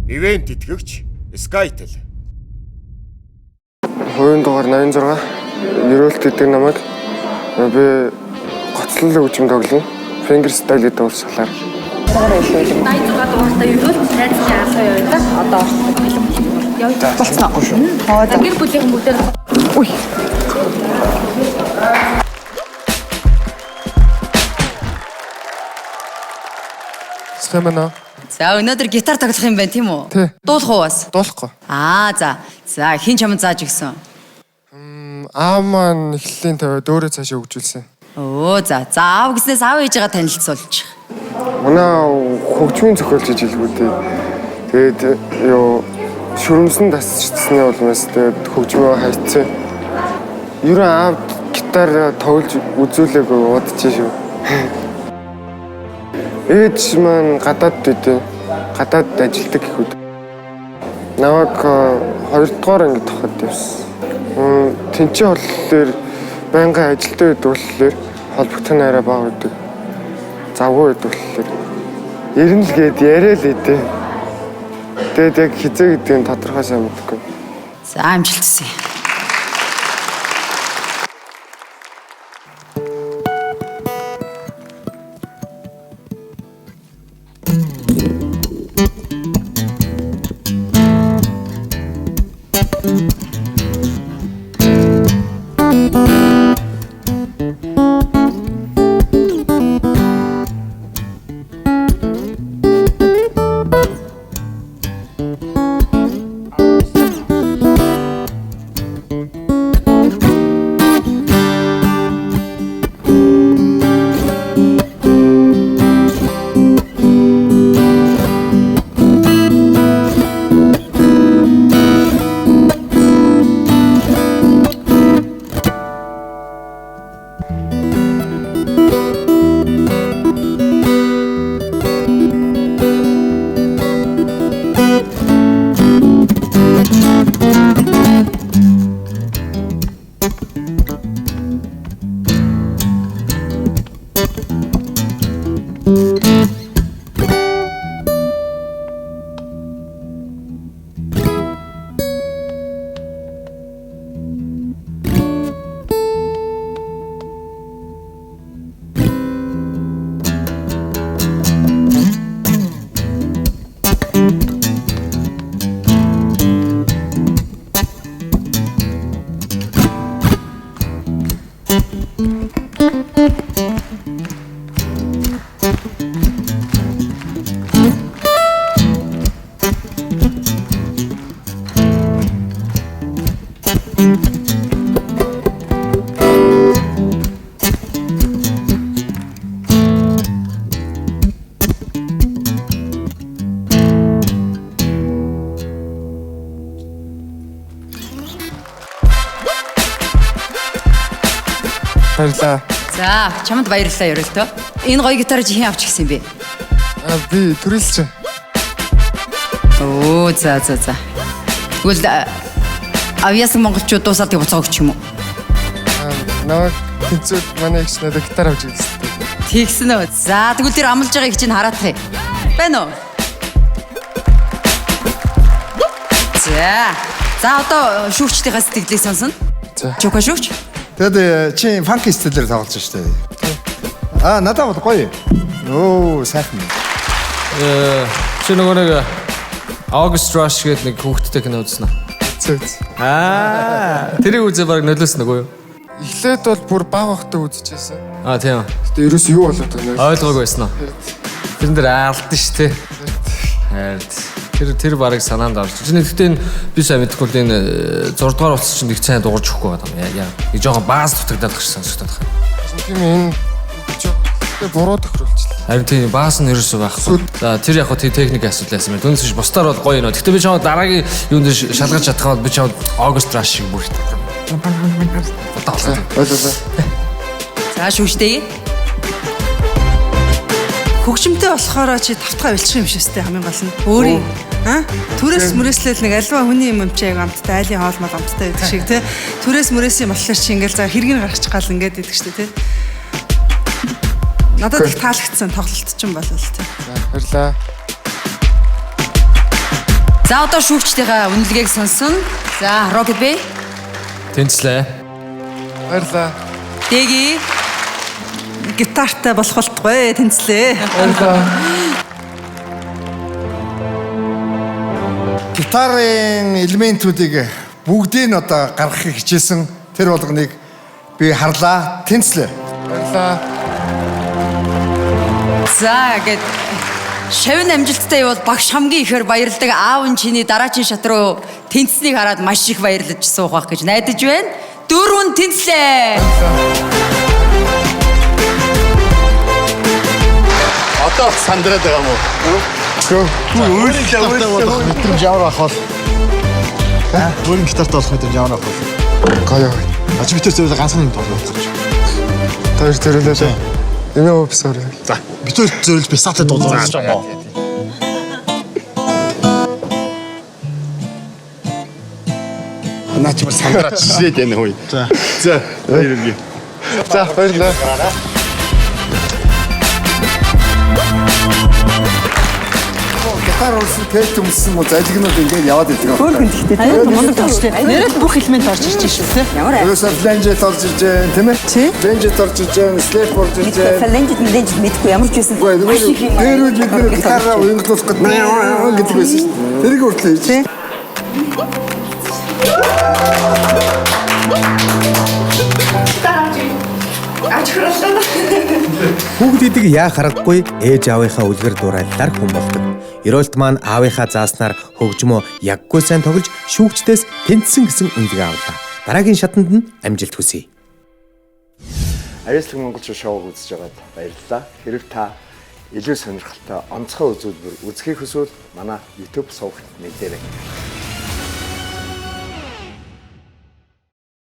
Ивент итгэгч Skytel. Хувийн дугаар 86 Ерөөлт гэдэг намайг би гоцлол хөгжим тоглоно. Fingerstyle гэдэг урсгалаар. 86 дугаартай Ерөөлт найзын яалгаа явуулаад одоо явж болцсон шүү. Гэр бүлийн хүмүүстээр Үй. Сэмэнэ. За өнөөдөр гитар тоглох юм байна тийм үү? Тий. Дуулах уу бас? Дуулахгүй. За. За хин чамд зааж өгсөн? Аав маань эхлэлийн тавиад өөрөө цаашаа хөгжүүлсэн. За аав гэснээс аав ээжигээ танилцуулчих. Манай хөгжмийн зохиолч гэж хэлбүү дээ. Тэгээд шүрмсэн тасчдсны улмаас тэгээд хөгжмөө хайцсан. Ер нь аав гитар тоглож үзүүлээгүй удаж шүү. Ээж маань гадаад дээд. Гадаад ажилдаг гэхүүд. Наваг 2 дугаар ангид тахад явсан. Тэнцээ болохоор байнгын ажилтаа үед болохоор холбогдох нараа бага байдаг. Завгүй үед болохоор ирнэ л гээд яриа л идэв. Тэгээд яг хизээ гэдгийг тодорхой сайн мэдэхгүй. За амжилт хүсье. Баярлаа. За чамд баярлалаа Ерөөлтөө. Энэ гоё гитарыг хэн авч гисэн бэ? Би төрүүлж. За. Тэгвэл авьяасан монголчууд дуусаалтыг буцаа өгч юм уу? Наваг тэнцүүд манай ихч надад гитар авч ирсэн. Тэгсэн үү? За тэгвэл тэр амлаж байгаа их чинь хараадах юм. Байна уу? За одоо шүүгчдийнхээ сэтгэлийг сонсно. За. Чука шүүгч? Тэгэд чи фанк стилээр тоглож штэ. Надад бол гоё. Сайхан. Чи нөгөө нэг August Rush гэдэг нэг хүүхдтэй кино үзсэн үү? Тэрийг үзээ баг нөлөөсөн үгүй юу? Эхлээд бол бүр баг ахтай үзчихсэн. Тийм. Гэтэ ерөөс юу болоод байна вэ? Ойлгоогүй байсан уу? Тэрэн дээр аалдсан шүү дээ. Тэр барыг санаанд орж. Гэхдээ энэ би сайн мэдэхгүй л энэ 6 дугаар утас чинь их сайн дуурж өгөхгүй байна. Яа. Нэг жоохон бааз дутагдаад гарсан сонсогдоод байна. Тийм энэ буруу тохируулчихлаа. Харин тийм бааз нь ерөөсөө байхгүй. За тэр яг хөө техник асуудал байсан юм. Түүнээс биш бусдаар бол гоё нөө. Гэхдээ би чамд дараагийн юунд шалгаж чадхаа би чамд August Rush шиг бүр их. За шүүгчтэй. Хөгжимтэй болохоор чи тавтгаа илчих юм шээстэй хамгийн гол нь. Өөрийн Түрээс мөрөөслөл нэг альва хүний юм чи аяг амттай айлын хоол мал амттай гэдэг шиг тий. Түрээс мөрөөс юм болохоор чи ингээл за хэргийг гаргачих гал ингээд идэг штэ тий. Надад их таалагдсан тоглолт ч юм болол тий. Баярлаа. За одоо шүүгчдийнхээ үнэлгээг сонсон. За Rocket Bay. Тэнцлээ. Баярлаа. Дэги. Гитартай болох болтугай тэнцлээ. Баярлаа. Гитарын элементүүдийг бүгдийг нь одоо гаргахыг хичээсэн тэр болгоныг би харлаа. Тэнцлээ. Баярлаа. За гэд шавин амжилттай явал багш хамгийн ихээр баярлдаг аав нь чиний дараагийн шат руу тэнцснийг хараад маш их баярлаж суух байх гэж найдаж байна. 4 тэнцлээ. Одоо сандраад байгаа юм уу? Мэдрэмж ямар ах бол? Өөрийн гитарт болох мэдрэмж ямар ах бол? Гоё. Аж битэр зөвлө ганцхан юм тоглох гэж. Таяр төрөлөө. Энэ офисор. За, битэр зөвлөж би сатад дуулах гэж байна. Наач мөр сандраад ширээд байна хөөе. За, баярлалаа. За баярлаа. Гитар улсын тейт өмссөн мө залгинууд ингээд яваад идэг. Хөөрхөн гэхдээ тийм мундаг тоглож байна. Нэрэл бүх элемент орж ирж шүү дээ. Ямар Ерөөсөө фланжет орж ирж байна, тийм ээ? Тий. Фланжет орж ирж байна, слэп орж ирж байна. Фалэнжид мэдгүй ямар ч байсан. Тэрүүд бид нэр гитараа уянгалуулах гэдэг байдаг байсан шүү дээ. Тэрийг хүртэл хийж. Тий. Хүүхдүүдийг яа харахгүй ээж аавынхаа үлгэр дуурайлалаар хүн болдог. Ерөөлт маань аавынхаа зааснаар хөгжмөө яггүй сайн тоглож шүүгчдээс тэнцсэн гэсэн үнэлгээ авлаа. Дараагийн шатанд нь амжилт хүсье. Аяслаг монголчууд шоуг үзэж байгаад баярлалаа. Хэрэг та илүү сонирхолтой онцгой үзүүлбэр үзхийг хүсвэл манай YouTube сувагт мэдээрэй.